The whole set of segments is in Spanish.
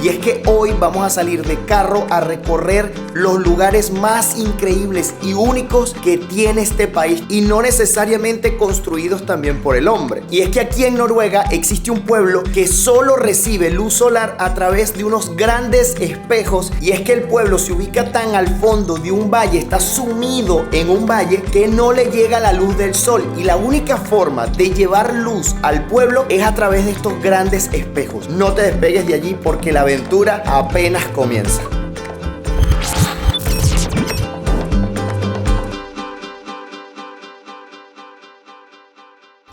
Y es que hoy vamos a salir de carro a recorrer los lugares más increíbles y únicos que tiene este país, y no necesariamente construidos también por el hombre. Y es que aquí en Noruega existe un pueblo que solo recibe luz solar a través de unos grandes espejos, y es que el pueblo se ubica tan al fondo de un valle, está sumido en un valle que no le llega la luz del sol, y la única forma de llevar luz al pueblo es a través de estos grandes espejos. No te despegues de allí porque la aventura apenas comienza.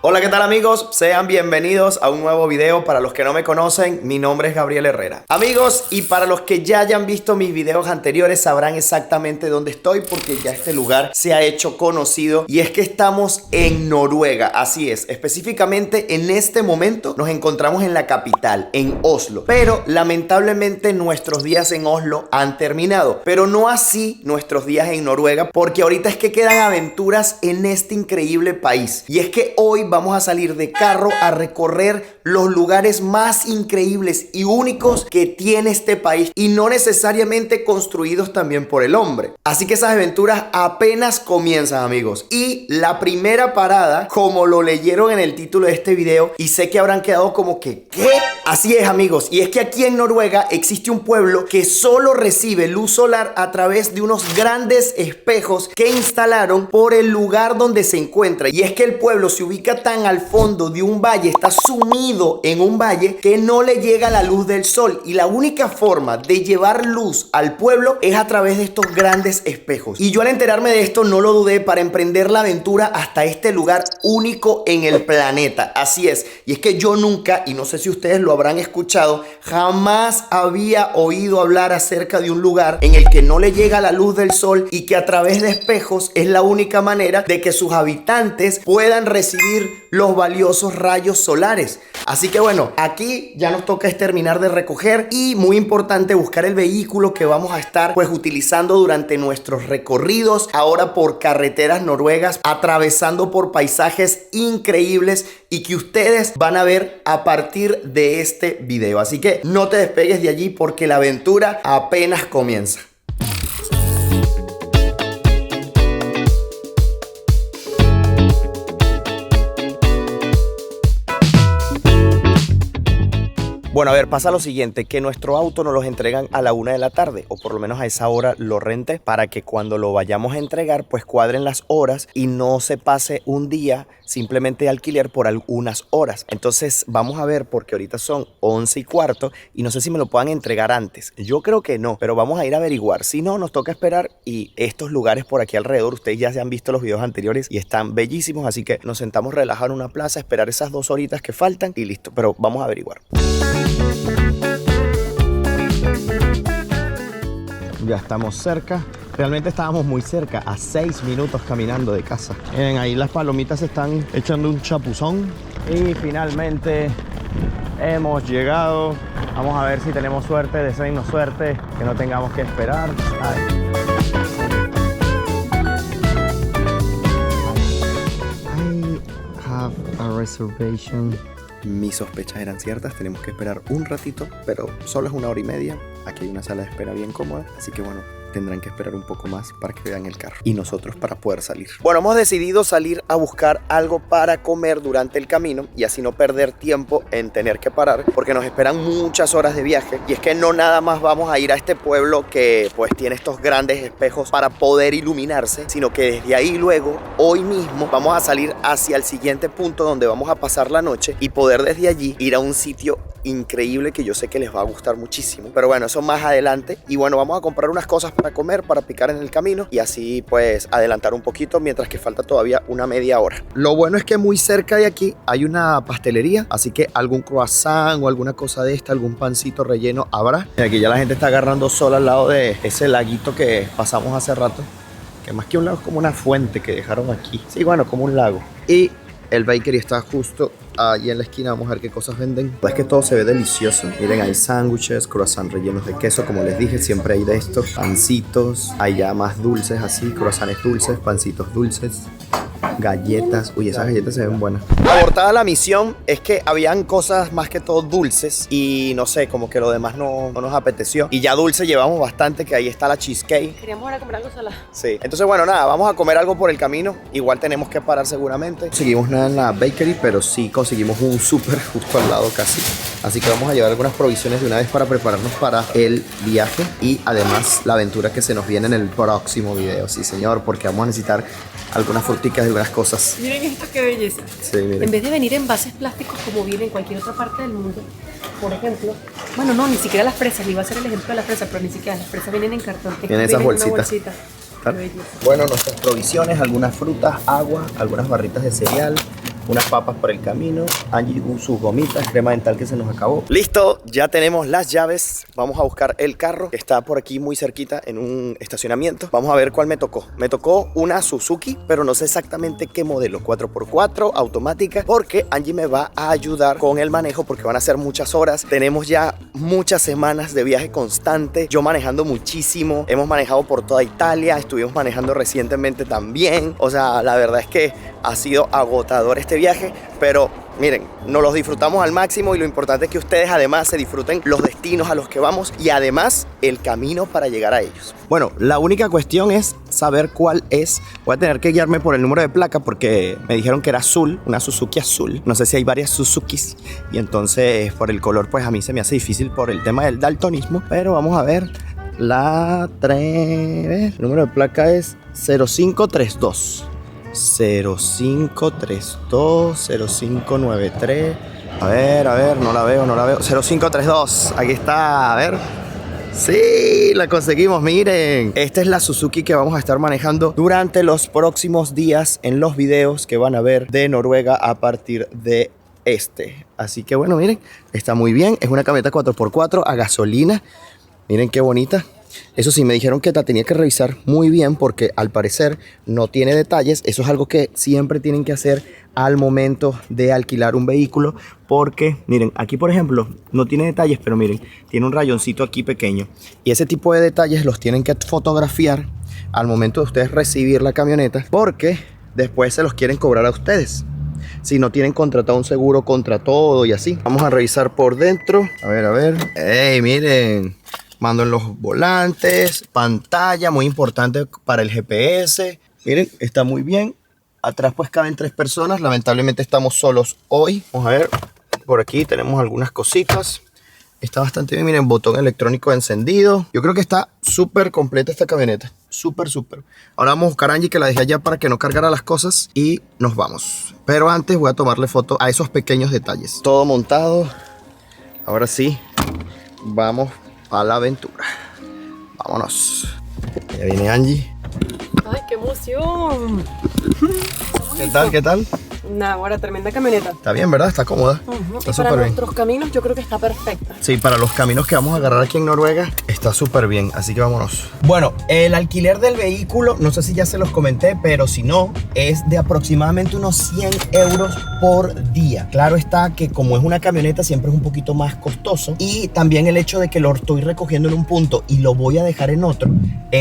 Hola, ¿qué tal amigos? Sean bienvenidos a un nuevo video. Para los que no me conocen, mi nombre es Gabriel Herrera. Amigos, y para los que ya hayan visto mis videos anteriores, sabrán exactamente dónde estoy, porque ya este lugar se ha hecho conocido. Y es que estamos en Noruega, así es. Específicamente en este momento nos encontramos en la capital, en Oslo. Pero lamentablemente nuestros días en Oslo han terminado. Pero no así nuestros días en Noruega, porque ahorita es que quedan aventuras en este increíble país. Y es que hoy vamos a salir de carro a recorrer los lugares más increíbles y únicos que tiene este país, y no necesariamente construidos también por el hombre. Así que esas aventuras apenas comienzan, amigos. Y la primera parada, como lo leyeron en el título de este video, y sé que habrán quedado como que ¿qué? Así es, amigos, y es que aquí en Noruega existe un pueblo que solo recibe luz solar a través de unos grandes espejos que instalaron por el lugar donde se encuentra. Y es que el pueblo se ubica tan al fondo de un valle, está sumido en un valle que no le llega la luz del sol, y la única forma de llevar luz al pueblo es a través de estos grandes espejos. Y yo, al enterarme de esto, no lo dudé para emprender la aventura hasta este lugar único en el planeta. Así es, y es que yo nunca, y no sé si ustedes lo habrán escuchado, jamás había oído hablar acerca de un lugar en el que no le llega la luz del sol y que a través de espejos es la única manera de que sus habitantes puedan recibir los valiosos rayos solares. Así que bueno, aquí ya nos toca terminar de recoger, y muy importante, buscar el vehículo que vamos a estar pues utilizando durante nuestros recorridos ahora por carreteras noruegas, atravesando por paisajes increíbles y que ustedes van a ver a partir de este video. Así que no te despegues de allí porque la aventura apenas comienza. Bueno, a ver, pasa lo siguiente, que nuestro auto nos los entregan a la 1 de la tarde, o por lo menos a esa hora lo renté, para que cuando lo vayamos a entregar pues cuadren las horas y no se pase un día simplemente de alquiler por algunas horas. Entonces vamos a ver, porque ahorita son 11:15 y no sé si me lo puedan entregar antes. Yo creo que no, pero vamos a ir a averiguar. Si no, nos toca esperar, y estos lugares por aquí alrededor, ustedes ya se han visto los videos anteriores y están bellísimos, así que nos sentamos relajados en una plaza, esperar esas 2 horitas que faltan y listo, pero vamos a averiguar. Ya estamos cerca. Realmente estábamos muy cerca, a 6 minutos caminando de casa. Miren, ahí las palomitas están echando un chapuzón. Y finalmente hemos llegado. Vamos a ver si tenemos suerte. Deseennos suerte, que no tengamos que esperar. I have a reservation. Mis sospechas eran ciertas, tenemos que esperar un ratito, pero solo es 1 hora y media. Aquí hay una sala de espera bien cómoda, así que bueno, tendrán que esperar un poco más para que vean el carro y nosotros para poder salir. Bueno, hemos decidido salir a buscar algo para comer durante el camino y así no perder tiempo en tener que parar, porque nos esperan muchas horas de viaje. Y es que no nada más vamos a ir a este pueblo que pues tiene estos grandes espejos para poder iluminarse, sino que desde ahí luego, hoy mismo, vamos a salir hacia el siguiente punto donde vamos a pasar la noche y poder desde allí ir a un sitio increíble que yo sé que les va a gustar muchísimo. Pero bueno, eso más adelante. Y bueno, vamos a comprar unas cosas para comer, para picar en el camino, y así pues adelantar un poquito mientras que falta todavía una media hora. Lo bueno es que muy cerca de aquí hay una pastelería, así que algún croissant o alguna cosa de esta, algún pancito relleno habrá. Y aquí ya la gente está agarrando sol al lado de ese laguito que pasamos hace rato, que más que un lago es como una fuente que dejaron aquí. Sí, bueno, como un lago. Y el bakery está justo ahí en la esquina. Vamos a ver qué cosas venden. Es que todo se ve delicioso. Miren, hay sándwiches, croissants rellenos de queso, como les dije, siempre hay de estos. Pancitos, hay ya más dulces así, croissants dulces, pancitos dulces. Galletas. Uy, esas galletas se ven buenas. Abortada la misión es que habían cosas más que todo dulces y no sé, como que lo demás no nos apeteció. Y ya dulce llevamos bastante, que ahí está la cheesecake. Queríamos ahora comer algo salado. Sí. Entonces, bueno, nada, vamos a comer algo por el camino. Igual tenemos que parar seguramente. No conseguimos nada en la bakery, pero sí conseguimos un súper justo al lado casi. Así que vamos a llevar algunas provisiones de una vez para prepararnos para el viaje y además la aventura que se nos viene en el próximo video. Sí, señor, porque vamos a necesitar algunas fruticas y algunas cosas. Miren esto, qué belleza. Sí, miren. En vez de venir en envases plásticos como viene en cualquier otra parte del mundo, por ejemplo, bueno, no, ni siquiera las fresas, iba a ser el ejemplo de las fresas, pero ni siquiera las fresas vienen en cartón. Vienen esas en una bolsitas. bolsita. Qué belleza. Bueno, nuestras provisiones, algunas frutas, agua, algunas barritas de cereal, unas papas por el camino, Angie sus gomitas, crema dental que se nos acabó. Listo, ya tenemos las llaves. Vamos a buscar el carro que está por aquí muy cerquita en un estacionamiento. Vamos a ver cuál me tocó. Me tocó una Suzuki, pero no sé exactamente qué modelo, 4x4, automática, porque Angie me va a ayudar con el manejo porque van a ser muchas horas. Tenemos ya muchas semanas de viaje constante, yo manejando muchísimo, hemos manejado por toda Italia, estuvimos manejando recientemente también. O sea, la verdad es que ha sido agotador este viaje, pero miren, nos los disfrutamos al máximo y lo importante es que ustedes además se disfruten los destinos a los que vamos y además el camino para llegar a ellos. Bueno, la única cuestión es saber cuál es. Voy a tener que guiarme por el número de placa porque me dijeron que era azul, una Suzuki azul. No sé si hay varias Suzukis y entonces por el color pues a mí se me hace difícil por el tema del daltonismo, pero vamos a ver. El número de placa es 0532. 0532 0593. A ver, no la veo. 0532, aquí está, a ver. Sí, la conseguimos, miren. Esta es la Suzuki que vamos a estar manejando durante los próximos días en los videos que van a ver de Noruega a partir de este. Así que bueno, miren, está muy bien. Es una camioneta 4x4 a gasolina. Miren qué bonita. Eso sí, me dijeron que la tenía que revisar muy bien porque al parecer no tiene detalles. Eso es algo que siempre tienen que hacer al momento de alquilar un vehículo. Porque, miren, aquí por ejemplo no tiene detalles, pero miren, tiene un rayoncito aquí pequeño. Y ese tipo de detalles los tienen que fotografiar al momento de ustedes recibir la camioneta, porque después se los quieren cobrar a ustedes si no tienen contratado un seguro contra todo y así. Vamos a revisar por dentro. A ver. ¡Ey, miren! Mando en los volantes, pantalla, muy importante para el GPS. Miren, está muy bien. Atrás pues caben 3 personas. Lamentablemente estamos solos hoy. Vamos a ver, por aquí tenemos algunas cositas. Está bastante bien, miren, botón electrónico de encendido. Yo creo que está súper completa esta camioneta. Súper. Ahora vamos a buscar a Angie, que la dejé allá para que no cargara las cosas. Y nos vamos. Pero antes voy a tomarle foto a esos pequeños detalles. Todo montado. Ahora sí, vamos a la aventura. Vámonos. Ya viene Angie. ¡Ay, qué emoción! ¿Qué tal? Nada, ahora tremenda camioneta. Está bien, ¿verdad? Está cómoda. Está y para súper bien. nuestros caminos yo creo que está perfecta. Sí, para los caminos que vamos a agarrar aquí en Noruega está súper bien, así que vámonos. Bueno, el alquiler del vehículo, no sé si ya se los comenté, pero si no, es de aproximadamente unos 100 euros por día. Claro está que como es una camioneta siempre es un poquito más costoso, y también el hecho de que lo estoy recogiendo en un punto y lo voy a dejar en otro,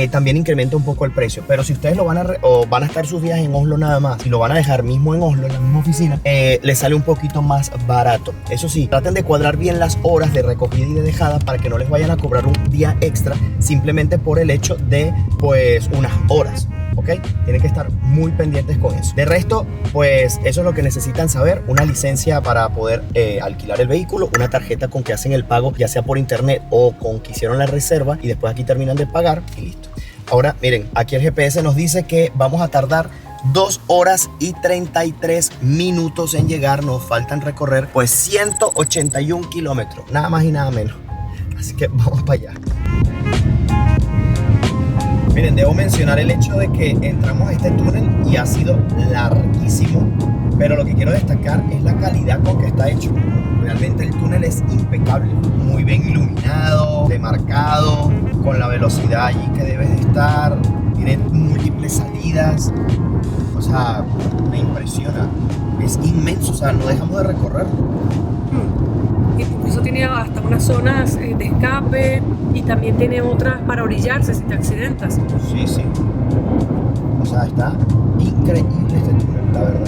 también incrementa un poco el precio. Pero si ustedes lo van a estar sus días en Oslo nada más y lo van a dejar mismo en Oslo, en la misma oficina, les sale un poquito más barato. Eso sí, traten de cuadrar bien las horas de recogida y de dejada para que no les vayan a cobrar un día extra simplemente por el hecho de pues unas horas, ¿ok? Tienen que estar muy pendientes con eso. De resto, pues eso es lo que necesitan saber: una licencia para poder alquilar el vehículo, una tarjeta con que hacen el pago, ya sea por internet o con que hicieron la reserva, y después aquí terminan de pagar y listo. Ahora miren, aquí el GPS nos dice que vamos a tardar 2 horas y 33 minutos en llegar. Nos faltan recorrer pues 181 kilómetros, nada más y nada menos. Así que vamos para allá. Miren, debo mencionar el hecho de que entramos a este túnel y ha sido larguísimo, pero lo que quiero destacar es la calidad con que está hecho. Realmente el túnel es impecable, muy bien iluminado, demarcado, con la velocidad allí que debes de estar. Tiene múltiples salidas. O sea, me impresiona. Es inmenso, o sea, no dejamos de recorrerlo. incluso tiene hasta unas zonas de escape y también tiene otras para orillarse si te accidentas. Sí, sí. O sea, está increíble este túnel, la verdad.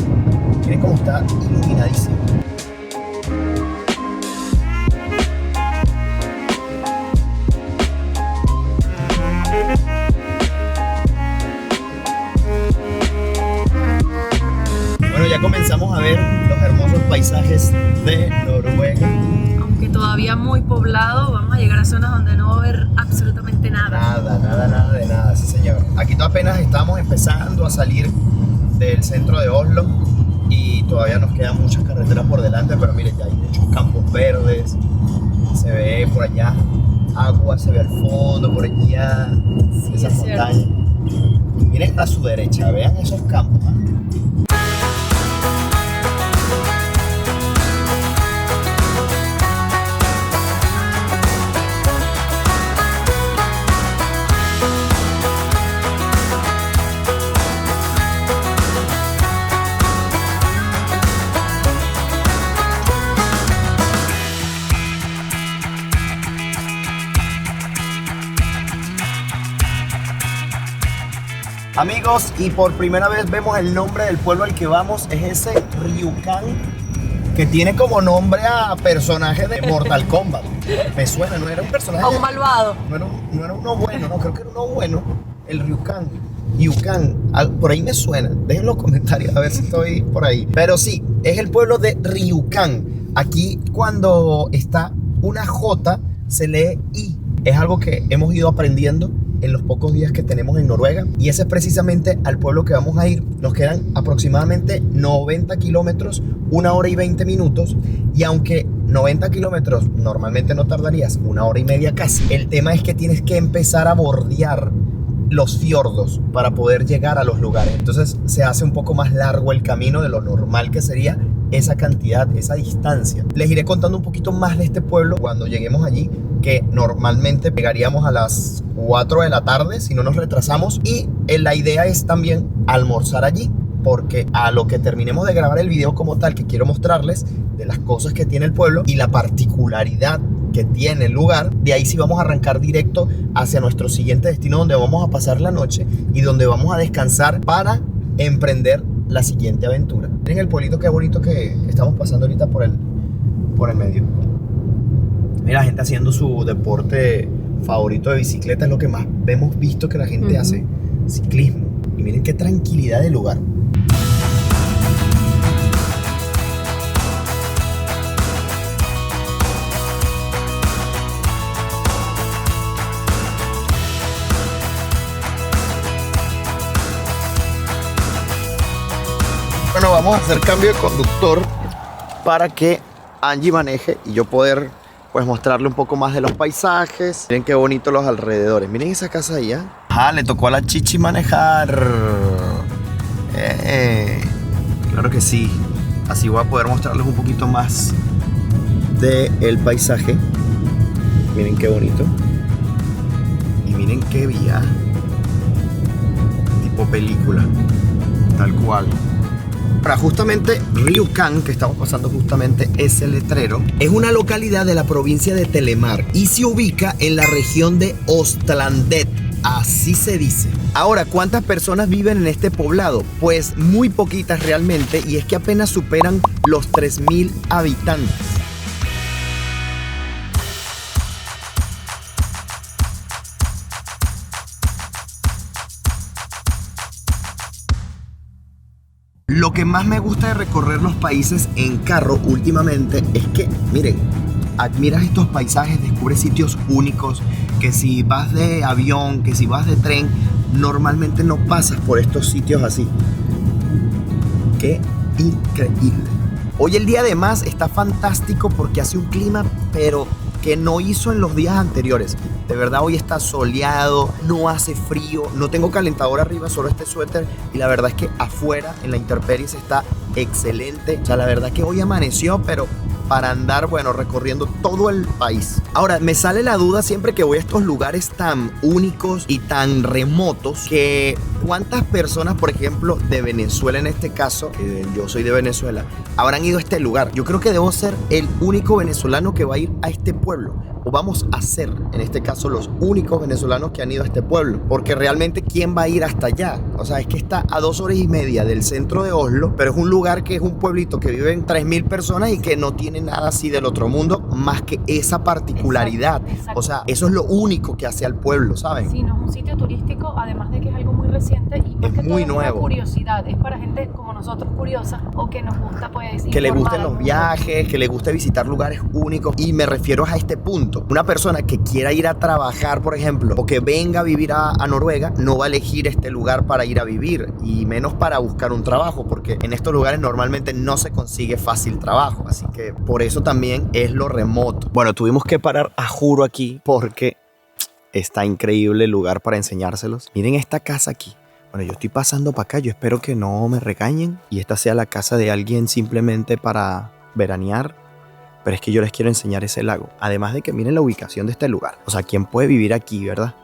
Miren cómo está iluminadísimo. Bueno, ya comenzamos a ver los hermosos paisajes de Noruega. Aunque todavía muy poblado, vamos a llegar a zonas donde no va a haber absolutamente nada. Nada de nada, sí señor. Aquí apenas estamos empezando a salir del centro de Oslo y todavía nos quedan muchas carreteras por delante, pero miren, ya hay muchos campos verdes, se ve por allá agua, se ve al fondo, por allá, Sí, esas es cierto. montañas. Y miren a su derecha, vean esos campos. Amigos, y por primera vez vemos el nombre del pueblo al que vamos, es ese Rjukan, que tiene como nombre a personaje de Mortal Kombat. Me suena, no era un personaje. A un malvado. No era uno bueno, no, creo que era uno bueno, el Rjukan. Rjukan, por ahí me suena, dejen los comentarios a ver si estoy por ahí. Pero sí, es el pueblo de Rjukan. Aquí cuando está una J se lee I. Es algo que hemos ido aprendiendo en los pocos días que tenemos en Noruega, y ese es precisamente al pueblo que vamos a ir. Nos quedan aproximadamente 90 kilómetros, 1 hora y 20 minutos, y aunque 90 kilómetros normalmente no tardarías 1 hora y media casi, el tema es que tienes que empezar a bordear los fiordos para poder llegar a los lugares. Entonces se hace un poco más largo el camino de lo normal que sería esa cantidad, esa distancia. Les iré contando un poquito más de este pueblo cuando lleguemos allí, que normalmente llegaríamos a las 4 de la tarde si no nos retrasamos, y la idea es también almorzar allí, porque a lo que terminemos de grabar el video como tal, que quiero mostrarles de las cosas que tiene el pueblo y la particularidad que tiene el lugar, de ahí sí vamos a arrancar directo hacia nuestro siguiente destino, donde vamos a pasar la noche y donde vamos a descansar para emprender la siguiente aventura. Miren el pueblito, qué bonito que estamos pasando ahorita por el medio. Mira, la gente haciendo su deporte favorito de bicicleta, es lo que más hemos visto que la gente hace, ciclismo. Y miren qué tranquilidad de lugar. Bueno, vamos a hacer cambio de conductor para que Angie maneje y yo poder pues mostrarle un poco más de los paisajes. Miren qué bonitos los alrededores. Miren esa casa ahí, ¿eh? Ajá, le tocó a la Chichi manejar. Claro que sí. Así voy a poder mostrarles un poquito más del paisaje. Miren qué bonito. Y miren qué vía. Tipo película. Tal cual. Ahora, justamente Rjukan, que estamos pasando justamente ese letrero, es una localidad de la provincia de Telemark y se ubica en la región de Östlandet, así se dice. Ahora, ¿cuántas personas viven en este poblado? Pues muy poquitas realmente, y es que apenas superan los 3.000 habitantes. Lo que más me gusta de recorrer los países en carro últimamente es que, miren, admiras estos paisajes, descubres sitios únicos, que si vas de avión, que si vas de tren, normalmente no pasas por estos sitios así. ¡Qué increíble! Hoy el día además está fantástico porque hace un clima, pero que no hizo en los días anteriores. De verdad, hoy está soleado, no hace frío, no tengo calentador arriba, solo este suéter, y la verdad es que afuera en la intemperie está excelente. O sea, la verdad que hoy amaneció, pero para andar, bueno, recorriendo todo el país. Ahora, me sale la duda siempre que voy a estos lugares tan únicos y tan remotos, que cuántas personas, por ejemplo, de Venezuela en este caso, que yo soy de Venezuela, habrán ido a este lugar. Yo creo que debo ser el único venezolano que va a ir a este pueblo, o vamos a ser, en este caso, los únicos venezolanos que han ido a este pueblo, porque realmente ¿quién va a ir hasta allá? O sea, es que está a 2 horas y media del centro de Oslo, pero es un lugar que es un pueblito que viven 3.000 personas y que no tiene nada así del otro mundo más que esa particularidad. Exacto. O sea, eso es lo único que hace al pueblo, ¿saben? Sí, no es un sitio turístico, además de que es algo muy reciente y más Es que todo muy es una nuevo. curiosidad, es para gente como nosotros curiosa o que nos gusta pues Que le informar gusten al los mundo. viajes, que le guste visitar lugares únicos. Y me refiero a este punto. Una persona que quiera ir a trabajar, por ejemplo, o que venga a vivir a Noruega, no va a elegir este lugar para ir a vivir, y menos para buscar un trabajo, porque en estos lugares normalmente no se consigue fácil trabajo. Así que por eso también es lo remoto. Bueno, tuvimos que parar a juro aquí porque está increíble el lugar para enseñárselos. Miren esta casa aquí. Bueno, yo estoy pasando para acá, yo espero que no me regañen y esta sea la casa de alguien simplemente para veranear, pero es que yo les quiero enseñar ese lago. Además de que miren la ubicación de este lugar. O sea, ¿quién puede vivir aquí, verdad?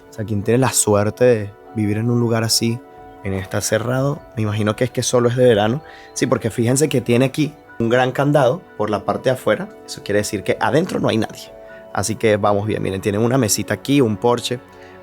O sea, ¿quién tiene la suerte de vivir en un lugar así? En estar cerrado, me imagino que es que solo es de verano. Sí, porque fíjense que tiene aquí un gran candado por la parte de afuera. Eso quiere decir que adentro no hay nadie. Así que vamos bien, miren, tienen una mesita aquí, un porche.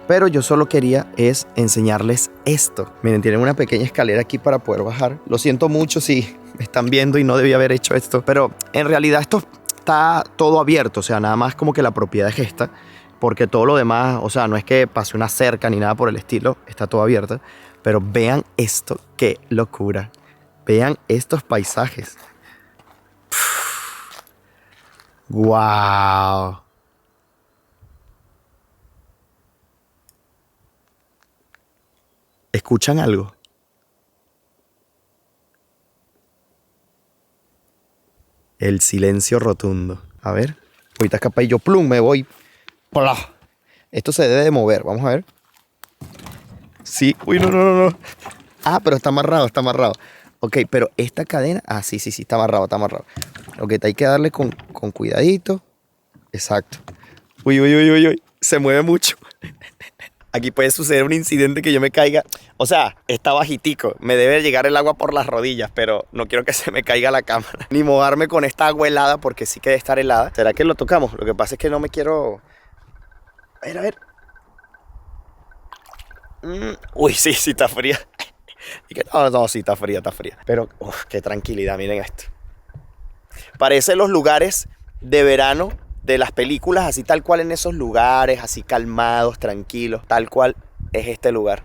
Pero yo solo quería es enseñarles esto. Miren, tienen una pequeña escalera aquí para poder bajar. Lo siento mucho si me están viendo y no debí haber hecho esto. Pero en realidad esto está todo abierto. O sea, nada más como que la propiedad es esta. Porque todo lo demás, o sea, no es que pase una cerca ni nada por el estilo. Está todo abierto. Pero vean esto, qué locura. Vean estos paisajes. ¡Wow! ¿Escuchan algo? El silencio rotundo. A ver. Ahorita capaz y yo plum, me voy. ¡Plah! Esto se debe de mover. Vamos a ver. Sí. Uy, no. Ah, pero está amarrado, está amarrado. Ok, pero esta cadena... Ah, sí, está amarrado, está amarrado. Ok, hay que darle con cuidadito. Exacto. Uy. Se mueve mucho. Aquí puede suceder un incidente que yo me caiga. O sea, está bajitico. Me debe llegar el agua por las rodillas, pero no quiero que se me caiga la cámara. Ni mojarme con esta agua helada, porque sí que debe estar helada. ¿Será que lo tocamos? Lo que pasa es que no me quiero... A ver. Uy, sí, está fría. Y que no, sí, está fría. Pero, qué tranquilidad, miren esto. Parece los lugares de verano de las películas, así tal cual en esos lugares, así calmados, tranquilos, tal cual es este lugar.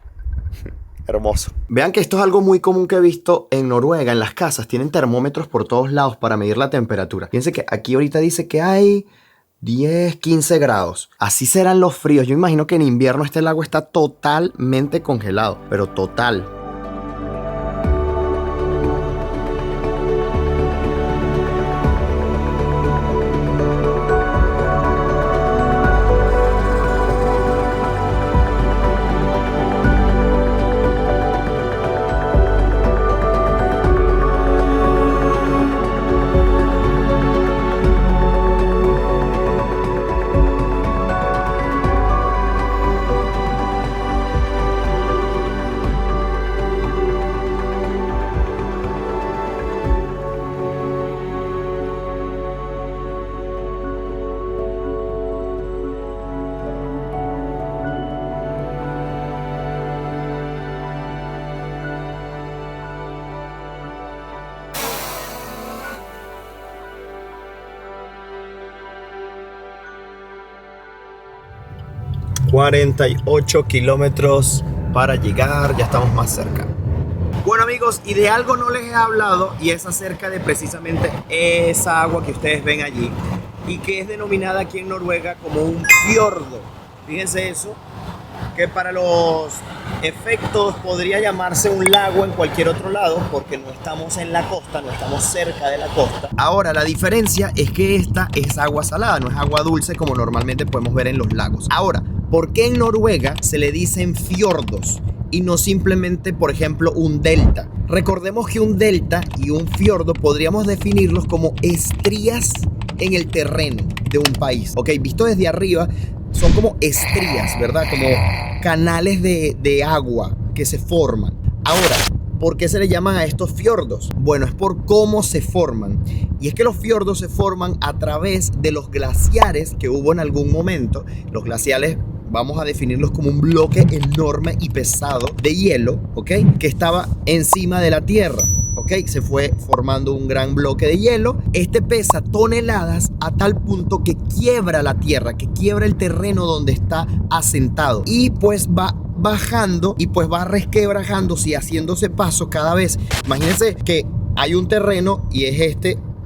Hermoso. Vean que esto es algo muy común que he visto en Noruega, en las casas. Tienen termómetros por todos lados para medir la temperatura. Fíjense que aquí ahorita dice que hay 10, 15 grados. Así serán los fríos. Yo imagino que en invierno este lago está totalmente congelado, pero total. ...48 kilómetros para llegar, ya estamos más cerca. Bueno amigos, y de algo no les he hablado, y es acerca de precisamente esa agua que ustedes ven allí, y que es denominada aquí en Noruega como un fiordo. Fíjense eso, que para los efectos podría llamarse un lago en cualquier otro lado, porque no estamos en la costa, no estamos cerca de la costa. Ahora, la diferencia es que esta es agua salada, no es agua dulce como normalmente podemos ver en los lagos. Ahora, ¿por qué en Noruega se le dicen fiordos y no simplemente, por ejemplo, un delta. Recordemos que un delta y un fiordo podríamos definirlos como estrías en el terreno de un país. Ok, visto desde arriba, son como estrías, ¿verdad? Como canales de agua que se forman. Ahora, ¿por qué se le llaman a estos fiordos? Bueno, es por cómo se forman. Y es que los fiordos se forman a través de los glaciares que hubo en algún momento. Los glaciares vamos a definirlos como un bloque enorme y pesado de hielo, ¿ok? Que estaba encima de la Tierra, ¿ok? Se fue formando un gran bloque de hielo. Este pesa toneladas a tal punto que quiebra la Tierra, que quiebra el terreno donde está asentado. Y pues va bajando y pues va resquebrajándose y haciéndose paso cada vez. Imagínense que hay un terreno y es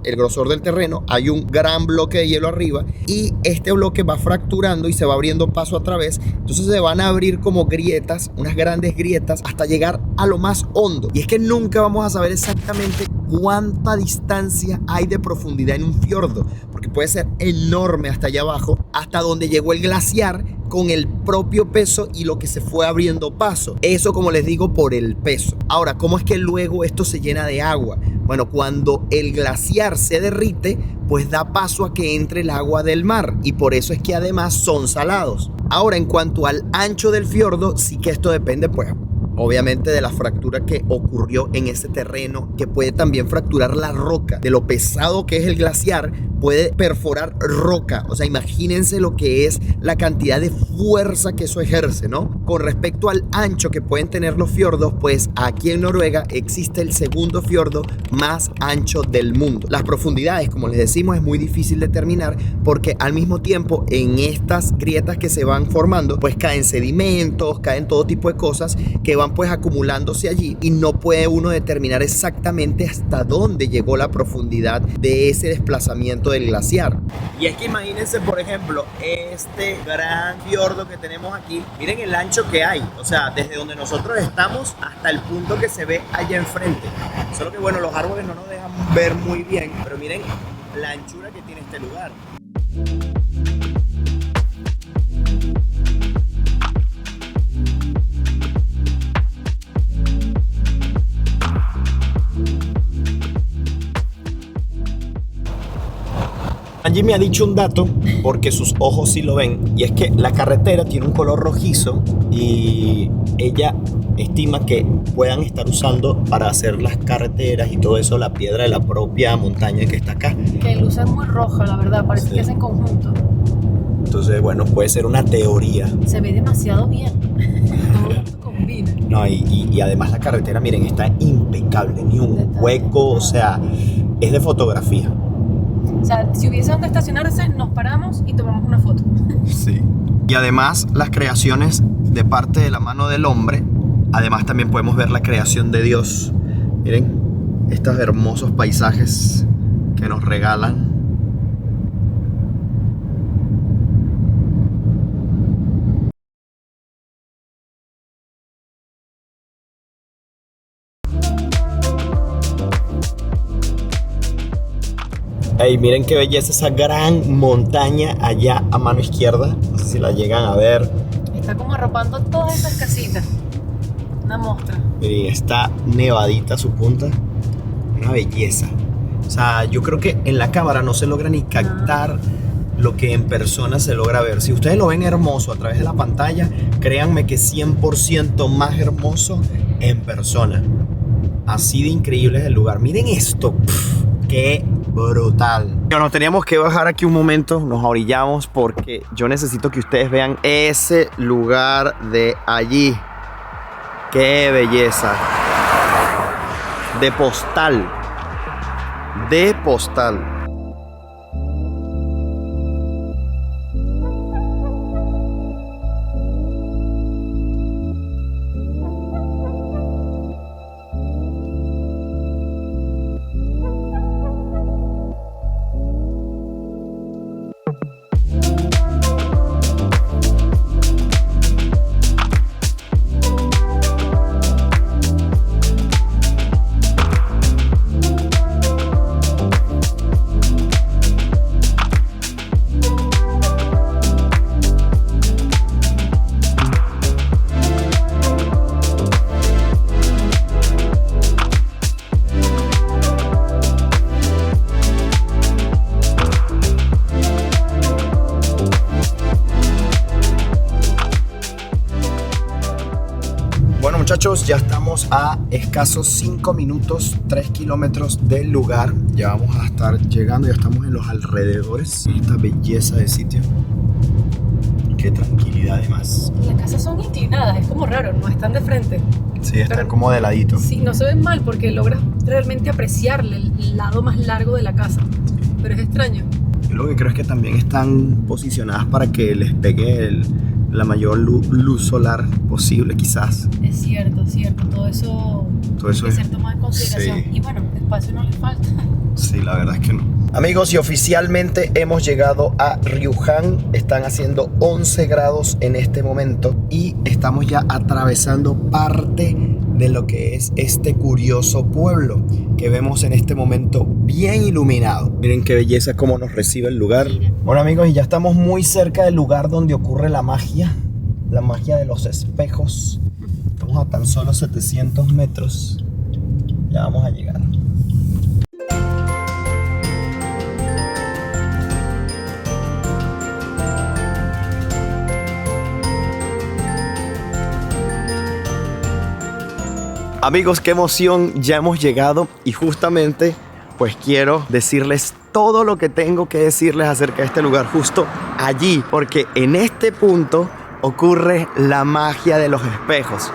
el grosor del terreno, hay un gran bloque de hielo arriba y este bloque va fracturando y se va abriendo paso a través. Entonces se van a abrir como grietas, unas grandes grietas, hasta llegar a lo más hondo. Y es que nunca vamos a saber exactamente cuánta distancia hay de profundidad en un fiordo, porque puede ser enorme hasta allá abajo, hasta donde llegó el glaciar con el propio peso y lo que se fue abriendo paso. Eso, como les digo, por el peso. Ahora, ¿cómo es que luego esto se llena de agua? Bueno, cuando el glaciar se derrite, pues da paso a que entre el agua del mar, y por eso es que además son salados. Ahora, en cuanto al ancho del fiordo, sí que esto depende, pues, obviamente, de la fractura que ocurrió en ese terreno, que puede también fracturar la roca. De lo pesado que es el glaciar, puede perforar roca. O sea, imagínense lo que es la cantidad de fuerza que eso ejerce, ¿no? Con respecto al ancho que pueden tener los fiordos, pues aquí en Noruega existe el segundo fiordo más ancho del mundo. Las profundidades, como les decimos, es muy difícil determinar, porque al mismo tiempo en estas grietas que se van formando, pues caen sedimentos, caen todo tipo de cosas que van pues acumulándose allí, y no puede uno determinar exactamente hasta dónde llegó la profundidad de ese desplazamiento del glaciar. Y es que imagínense, por ejemplo, este gran fiordo que tenemos aquí. Miren el ancho que hay, o sea, desde donde nosotros estamos hasta el punto que se ve allá enfrente. Solo que bueno, los árboles no nos dejan ver muy bien, pero miren la anchura que tiene este lugar. Angie me ha dicho un dato, porque sus ojos sí lo ven, y es que la carretera tiene un color rojizo y ella estima que puedan estar usando para hacer las carreteras y todo eso la piedra de la propia montaña que está acá. Que luz es muy roja, la verdad, parece Sí. que es en conjunto. Entonces, bueno, puede ser una teoría. Se ve demasiado bien. Todo esto combina. No, y además la carretera, miren, está impecable, ni un hueco, o sea, es de fotografía. O sea, si hubiese donde estacionarse, nos paramos y tomamos una foto. Sí. Y además las creaciones de parte de la mano del hombre, además también podemos ver la creación de Dios. Miren estos hermosos paisajes que nos regalan. Hey, miren qué belleza esa gran montaña allá a mano izquierda. No sé si la llegan a ver. Está como arropando todas esas casitas. Una muestra. Miren, está nevadita su punta. Una belleza. O sea, yo creo que en la cámara no se logra ni captar lo que en persona se logra ver. Si ustedes lo ven hermoso a través de la pantalla, créanme que 100% más hermoso en persona. Así de increíble es el lugar. Miren esto. ¡Qué brutal! Nos teníamos que bajar aquí un momento, nos orillamos porque yo necesito que ustedes vean ese lugar de allí. ¡Qué belleza! De postal. De postal. estamos a escasos 5 minutos, 3 kilómetros del lugar. Ya vamos a estar llegando, ya estamos en los alrededores. Esta belleza de sitio. Qué tranquilidad además. Las casas son inclinadas, es como raro, no están de frente. Sí, están Pero, como de ladito. Sí, no se ven mal porque logras realmente apreciar el lado más largo de la casa. Pero es extraño. Yo lo que creo es que también están posicionadas para que les pegue la mayor luz solar posible, quizás. Es cierto, todo eso Todo eso hay que es- ser tomado en consideración. sí. Y bueno, espacio no les falta. Sí, la verdad es que no. Amigos, y oficialmente hemos llegado a Ryuhan. Están haciendo 11 grados en este momento y estamos ya atravesando parte de lo que es este curioso pueblo que vemos en este momento bien iluminado. Miren qué belleza cómo nos recibe el lugar. Bueno, amigos, y ya estamos muy cerca del lugar donde ocurre la magia de los espejos. Estamos a tan solo 700 metros. Ya vamos a llegar. Amigos, qué emoción, ya hemos llegado y justamente pues quiero decirles todo lo que tengo que decirles acerca de este lugar justo allí, porque en este punto ocurre la magia de los espejos.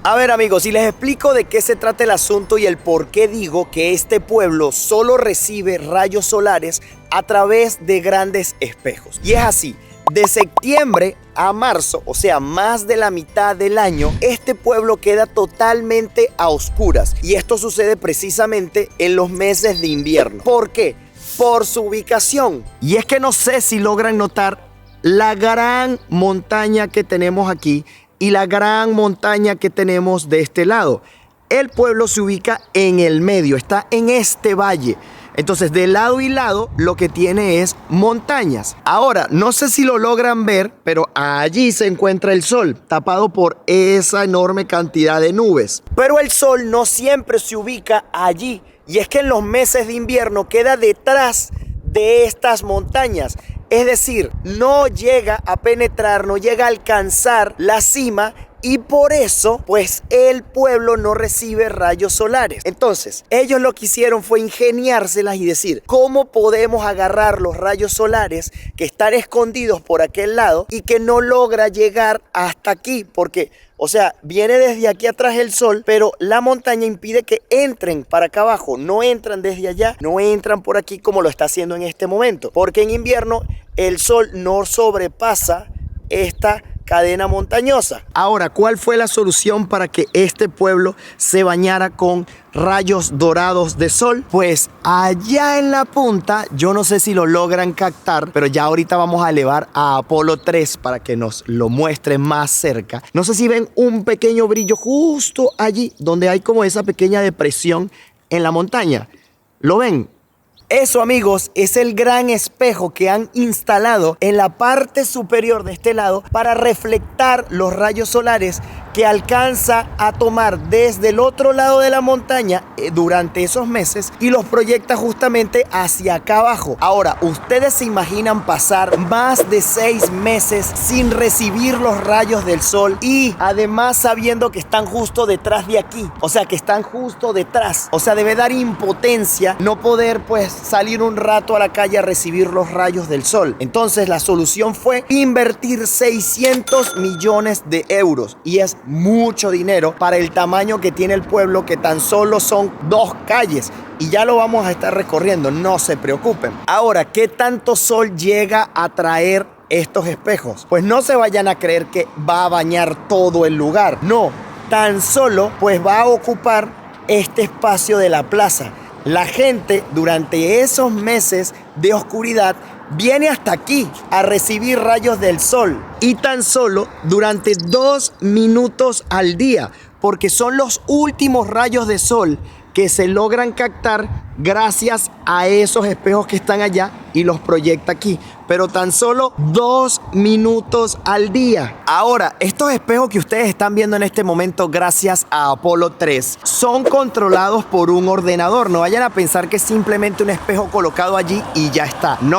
A ver, amigos, y les explico de qué se trata el asunto y el por qué digo que este pueblo solo recibe rayos solares a través de grandes espejos. Y es así. De septiembre a marzo, o sea, más de la mitad del año, este pueblo queda totalmente a oscuras. Y esto sucede precisamente en los meses de invierno. ¿Por qué? Por su ubicación. Y es que no sé si logran notar la gran montaña que tenemos aquí y la gran montaña que tenemos de este lado. El pueblo se ubica en el medio, está en este valle. Entonces, de lado y lado, lo que tiene es montañas. Ahora, no sé si lo logran ver, pero allí se encuentra el sol, tapado por esa enorme cantidad de nubes. Pero el sol no siempre se ubica allí. Y es que en los meses de invierno queda detrás de estas montañas. Es decir, no llega a penetrar, no llega a alcanzar la cima. Y por eso, pues el pueblo no recibe rayos solares. Entonces, ellos lo que hicieron fue ingeniárselas y decir, ¿cómo podemos agarrar los rayos solares que están escondidos por aquel lado y que no logra llegar hasta aquí? Porque, o sea, viene desde aquí atrás el sol, pero la montaña impide que entren para acá abajo. No entran desde allá, no entran por aquí como lo está haciendo en este momento. Porque en invierno el sol no sobrepasa esta cadena montañosa. Ahora, ¿cuál fue la solución para que este pueblo se bañara con rayos dorados de sol? Pues allá en la punta, yo no sé si lo logran captar, pero ya ahorita vamos a elevar a Apolo 3 para que nos lo muestre más cerca. No sé si ven un pequeño brillo justo allí, donde hay como esa pequeña depresión en la montaña. ¿Lo ven? Eso, amigos, es el gran espejo que han instalado en la parte superior de este lado para reflectar los rayos solares que alcanza a tomar desde el otro lado de la montaña durante esos meses y los proyecta justamente hacia acá abajo. Ahora, ustedes se imaginan pasar más de 6 meses sin recibir los rayos del sol y además sabiendo que están justo detrás de aquí, o sea, que están justo detrás. O sea, debe dar impotencia no poder pues salir un rato a la calle a recibir los rayos del sol. Entonces la solución fue invertir 600 millones de euros y es mucho dinero para el tamaño que tiene el pueblo, que tan solo son 2 calles y ya lo vamos a estar recorriendo, no se preocupen. Ahora, ¿qué tanto sol llega a traer estos espejos? Pues no se vayan a creer que va a bañar todo el lugar, no, tan solo pues va a ocupar este espacio de la plaza. La gente durante esos meses de oscuridad viene hasta aquí a recibir rayos del sol y tan solo durante 2 minutos al día, porque son los últimos rayos de sol que se logran captar gracias a esos espejos que están allá y los proyecta aquí, pero tan solo 2 minutos al día. Ahora, estos espejos que ustedes están viendo en este momento gracias a Apolo 3 son controlados por un ordenador. No vayan a pensar que es simplemente un espejo colocado allí y ya está. No.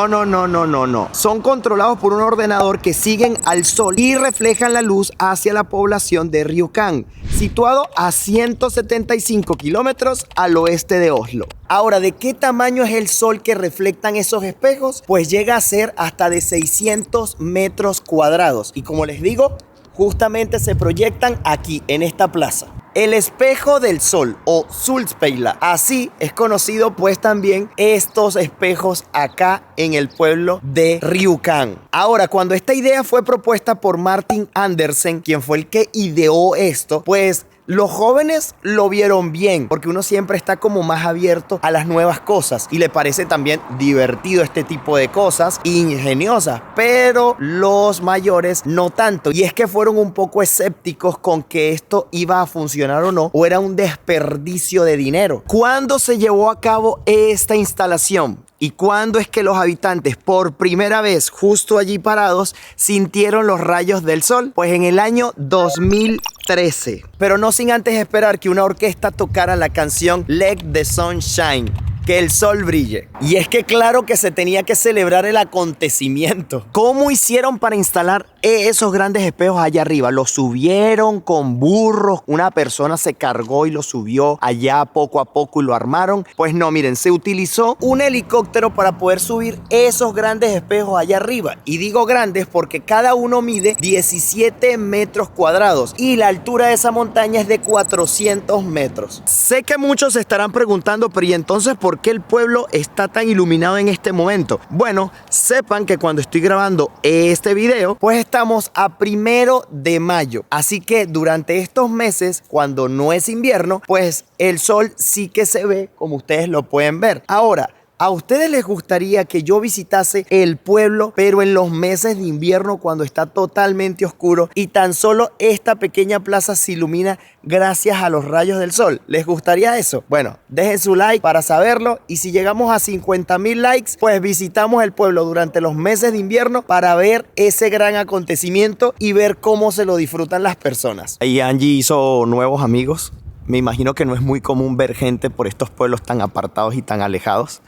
Son controlados por un ordenador que siguen al sol y reflejan la luz hacia la población de Ryukyu, situado a 175 kilómetros al oeste de Oslo. Ahora, ¿de qué tamaño es el sol que reflectan esos espejos? Pues llega a ser hasta de 600 metros cuadrados. Y como les digo, justamente se proyectan aquí, en esta plaza. El espejo del sol o Solspeila, así es conocido pues también estos espejos acá en el pueblo de Ryukyu. Ahora, cuando esta idea fue propuesta por Martin Andersen, quien fue el que ideó esto, pues los jóvenes lo vieron bien, porque uno siempre está como más abierto a las nuevas cosas y le parece también divertido este tipo de cosas, ingeniosas, pero los mayores no tanto. Y es que fueron un poco escépticos con que esto iba a funcionar o no, o era un desperdicio de dinero. ¿Cuándo se llevó a cabo esta instalación? ¿Y cuándo es que los habitantes por primera vez justo allí parados sintieron los rayos del sol? Pues en el año 2013. Pero no sin antes esperar que una orquesta tocara la canción Let the Sun Shine, que el sol brille. Y es que claro que se tenía que celebrar el acontecimiento. ¿Cómo hicieron para instalar esos grandes espejos allá arriba? Los subieron con burros, una persona se cargó y lo subió allá poco a poco y lo armaron. Pues no, miren, se utilizó un helicóptero para poder subir esos grandes espejos allá arriba. Y digo grandes porque cada uno mide 17 metros cuadrados y la altura de esa montaña es de 400 metros. Sé que muchos se estarán preguntando, pero ¿y entonces por qué el pueblo está tan iluminado en este momento? Bueno, sepan que cuando estoy grabando este video, pues estamos a 1 de mayo. Así que durante estos meses, cuando no es invierno, pues el sol sí que se ve como ustedes lo pueden ver. Ahora, ¿a ustedes les gustaría que yo visitase el pueblo, pero en los meses de invierno cuando está totalmente oscuro y tan solo esta pequeña plaza se ilumina gracias a los rayos del sol? ¿Les gustaría eso? Bueno, dejen su like para saberlo y si llegamos a 50,000 likes, pues visitamos el pueblo durante los meses de invierno para ver ese gran acontecimiento y ver cómo se lo disfrutan las personas. Y Angie hizo nuevos amigos. Me imagino que no es muy común ver gente por estos pueblos tan apartados y tan alejados.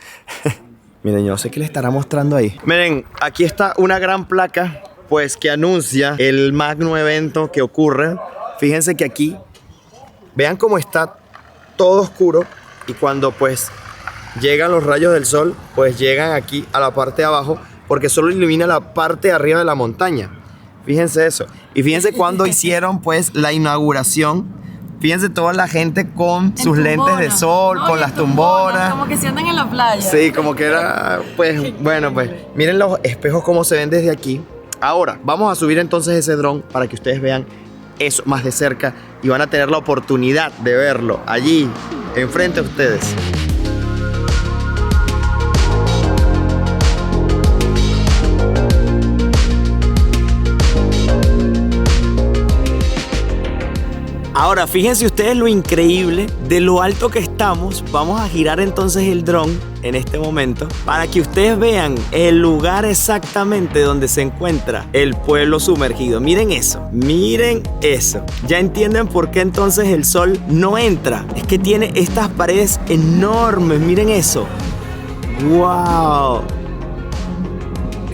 Miren, yo no sé qué le estará mostrando ahí. Miren, aquí está una gran placa, pues, que anuncia el magno evento que ocurre. Fíjense que aquí, vean cómo está todo oscuro y cuando, pues, llegan los rayos del sol, pues llegan aquí a la parte de abajo porque solo ilumina la parte de arriba de la montaña. Fíjense eso. Y fíjense cuando hicieron, pues, la inauguración. Fíjense toda la gente con sus lentes de sol, no, con las tumbonas. Como que se andan en la playa. Sí, como que era, pues, bueno, pues, miren los espejos como se ven desde aquí. Ahora, vamos a subir entonces ese dron para que ustedes vean eso más de cerca y van a tener la oportunidad de verlo allí, enfrente de ustedes. Ahora, fíjense ustedes lo increíble de lo alto que estamos. Vamos a girar entonces el dron en este momento para que ustedes vean el lugar exactamente donde se encuentra el pueblo sumergido. Miren eso, miren eso. Ya entienden por qué entonces el sol no entra. Es que tiene estas paredes enormes, miren eso. ¡Wow!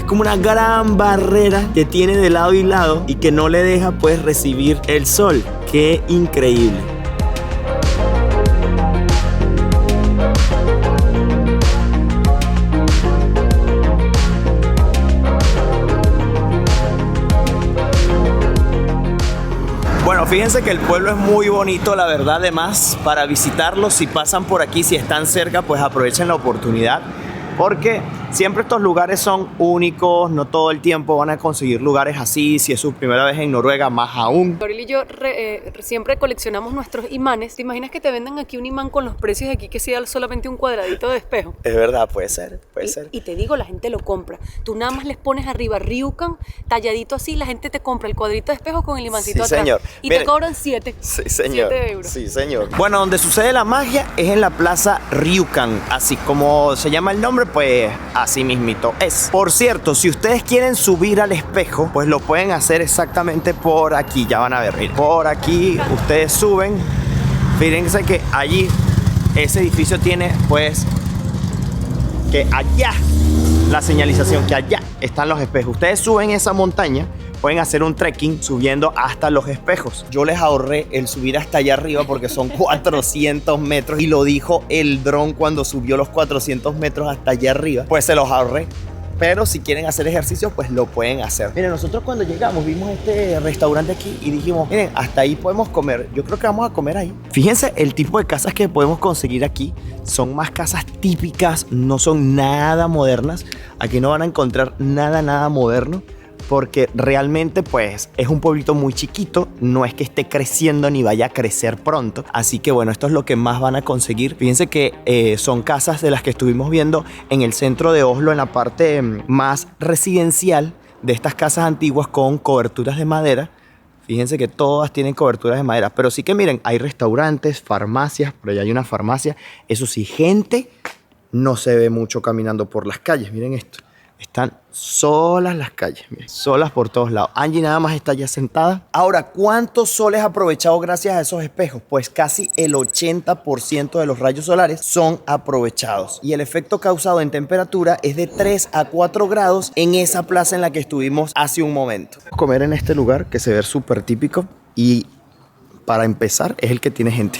Como una gran barrera que tiene de lado y lado y que no le deja pues recibir el sol. ¡Qué increíble! Bueno, fíjense que el pueblo es muy bonito, la verdad. Además, para visitarlo, si pasan por aquí, si están cerca, pues aprovechen la oportunidad porque Siempre estos lugares son únicos, no todo el tiempo van a conseguir lugares así. Si es su primera vez en Noruega, más aún. Gabriel y yo siempre coleccionamos nuestros imanes. ¿Te imaginas que te vendan aquí un imán con los precios de aquí que sea solamente un cuadradito de espejo? Es verdad, puede ser, puede ser. Y te digo, la gente lo compra. Tú nada más les pones arriba Ryukan, talladito así, la gente te compra el cuadrito de espejo con el imancito Sí, atrás. señor. Y Miren, te cobran 7. Sí, señor. 7 euros. Sí, señor. Bueno, donde sucede la magia es en la plaza Ryukan. Así como se llama el nombre, pues así mismito es. Por cierto, si ustedes quieren subir al espejo, pues lo pueden hacer exactamente por aquí. Ya van a ver, miren. Por aquí ustedes suben. Fíjense que allí ese edificio tiene, pues, que allá la señalización, que allá están los espejos. Ustedes suben esa montaña, pueden hacer un trekking subiendo hasta los espejos. Yo les ahorré el subir hasta allá arriba porque son 400 metros y lo dijo el dron cuando subió los 400 metros hasta allá arriba. Pues se los ahorré. Pero si quieren hacer ejercicio, pues lo pueden hacer. Miren, nosotros cuando llegamos vimos este restaurante aquí y dijimos, miren, hasta ahí podemos comer. Yo creo que vamos a comer ahí. Fíjense el tipo de casas que podemos conseguir aquí. Son más casas típicas, no son nada modernas. Aquí no van a encontrar nada moderno. Porque realmente pues es un pueblito muy chiquito, no es que esté creciendo ni vaya a crecer pronto. Así que bueno, esto es lo que más van a conseguir. Fíjense que son casas de las que estuvimos viendo en el centro de Oslo, en la parte más residencial de estas casas antiguas con coberturas de madera. Fíjense que todas tienen coberturas de madera, pero sí que miren, hay restaurantes, farmacias, por allá hay una farmacia. Eso sí, gente no se ve mucho caminando por las calles, miren esto. Están solas las calles, miren, solas por todos lados. Angie nada más está ya sentada. Ahora, ¿cuántos soles aprovechado gracias a esos espejos? Pues casi el 80% de los rayos solares son aprovechados. Y el efecto causado en temperatura es de 3 a 4 grados en esa plaza en la que estuvimos hace un momento. Comer en este lugar que se ve súper típico y para empezar es el que tiene gente.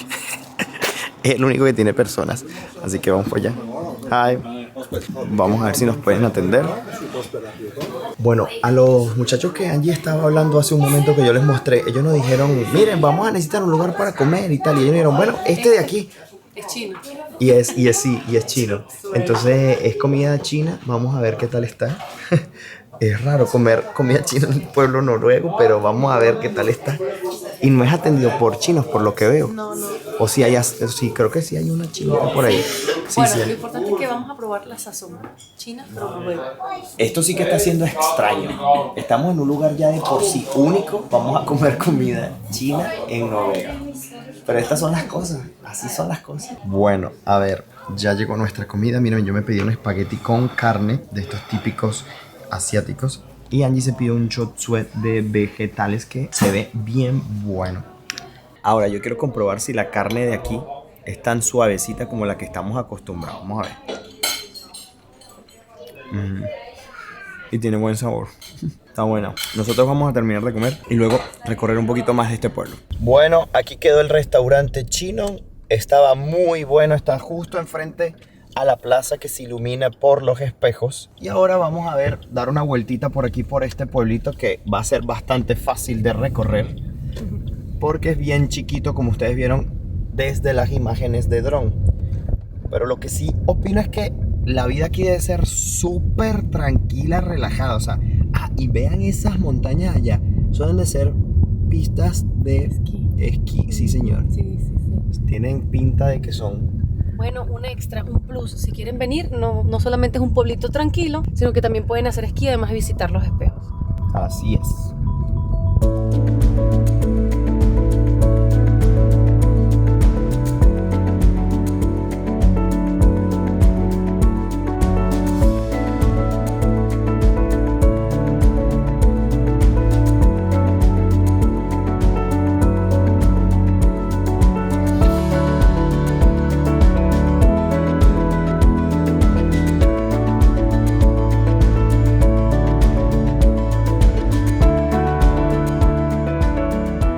Es el único que tiene personas. Así que vamos por allá. Hi. Vamos a ver si nos pueden atender. Bueno, a los muchachos que Angie estaba hablando hace un momento que yo les mostré, ellos nos dijeron, miren, vamos a necesitar un lugar para comer y tal. Y ellos dijeron, bueno, este de aquí. Es chino. Y es chino. Entonces es comida china. Vamos a ver qué tal está. Es raro comer comida china en un pueblo noruego, pero vamos a ver qué tal está. Y no es atendido por chinos, por lo que veo. No. O si hay, sí, creo que sí hay una chinita por ahí. Sí, Bueno, sí. lo importante es que vamos a probar la sazón china, pero noruega. Esto sí que está siendo extraño. Estamos en un lugar ya de por sí único. Vamos a comer comida china en Noruega. Pero estas son las cosas. Así son las cosas. Bueno, a ver. Ya llegó nuestra comida. Miren, yo me pedí un espagueti con carne de estos típicos asiáticos. Y Angie se pidió un chop suey de vegetales que se ve bien bueno. Ahora yo quiero comprobar si la carne de aquí es tan suavecita como la que estamos acostumbrados. Vamos a ver. Y tiene buen sabor. Está buena. Nosotros vamos a terminar de comer y luego recorrer un poquito más de este pueblo. Bueno, aquí quedó el restaurante chino. Estaba muy bueno. Está justo enfrente a la plaza que se ilumina por los espejos. Y ahora vamos a ver, dar una vueltita por aquí, por este pueblito que va a ser bastante fácil de recorrer. Porque es bien chiquito, como ustedes vieron desde las imágenes de dron. Pero lo que sí opino es que la vida aquí debe ser súper tranquila, relajada. O sea, y vean esas montañas allá. Suelen de ser pistas de esquí. Sí, señor. Sí. Tienen pinta de que son. Bueno, un extra, un plus. Si quieren venir, no solamente es un pueblito tranquilo, sino que también pueden hacer esquí, además de visitar los espejos. Así es.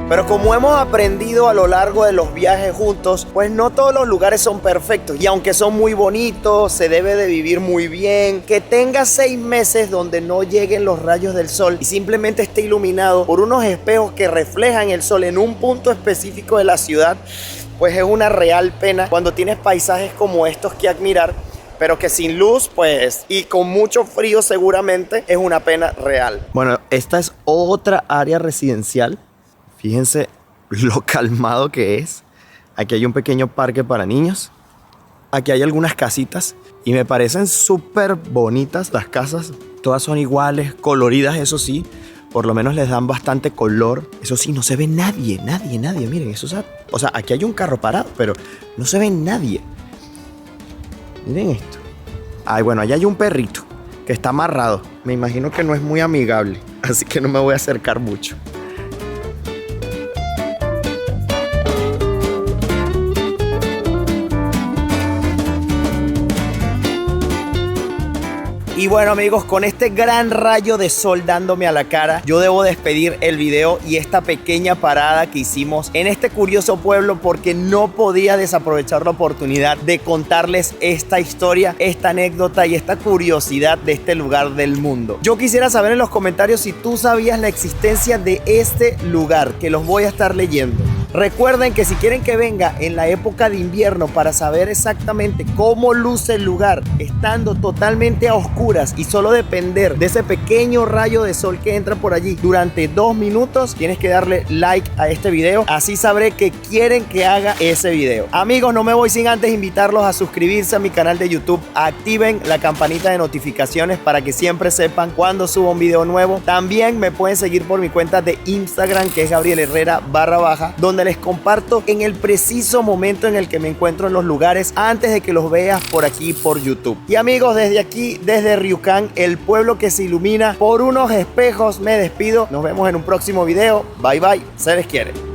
Pero como hemos aprendido a lo largo de los viajes juntos, pues no todos los lugares son perfectos. Y aunque son muy bonitos, se debe de vivir muy bien. Que tenga 6 meses donde no lleguen los rayos del sol y simplemente esté iluminado por unos espejos que reflejan el sol en un punto específico de la ciudad, pues es una real pena cuando tienes paisajes como estos que admirar. pero que sin luz, pues, y con mucho frío seguramente, es una pena real. Bueno, esta es otra área residencial. Fíjense lo calmado que es. Aquí hay un pequeño parque para niños. Aquí hay algunas casitas y me parecen súper bonitas las casas. Todas son iguales, coloridas, eso sí. Por lo menos les dan bastante color. Eso sí, no se ve nadie. Miren, eso, o sea, aquí hay un carro parado, pero no se ve nadie. Miren esto. Ay, bueno, allá hay un perrito que está amarrado. Me imagino que no es muy amigable, así que no me voy a acercar mucho. Y bueno, amigos, con este gran rayo de sol dándome a la cara, yo debo despedir el video y esta pequeña parada que hicimos en este curioso pueblo, porque no podía desaprovechar la oportunidad de contarles esta historia, esta anécdota y esta curiosidad de este lugar del mundo. Yo quisiera saber en los comentarios si tú sabías la existencia de este lugar, que los voy a estar leyendo. Recuerden que si quieren que venga en la época de invierno para saber exactamente cómo luce el lugar, estando totalmente a oscuras y solo depender de ese pequeño rayo de sol que entra por allí durante 2 minutos, tienes que darle like a este video, así sabré que quieren que haga ese video. Amigos, no me voy sin antes invitarlos a suscribirse a mi canal de YouTube, activen la campanita de notificaciones para que siempre sepan cuando subo un video nuevo. También me pueden seguir por mi cuenta de Instagram, que es Gabriel Herrera _, donde les comparto en el preciso momento en el que me encuentro en los lugares antes de que los veas por aquí por YouTube. Y amigos, desde aquí, desde Ryukán, el pueblo que se ilumina por unos espejos, me despido. Nos vemos en un próximo video. Bye bye, se les quiere.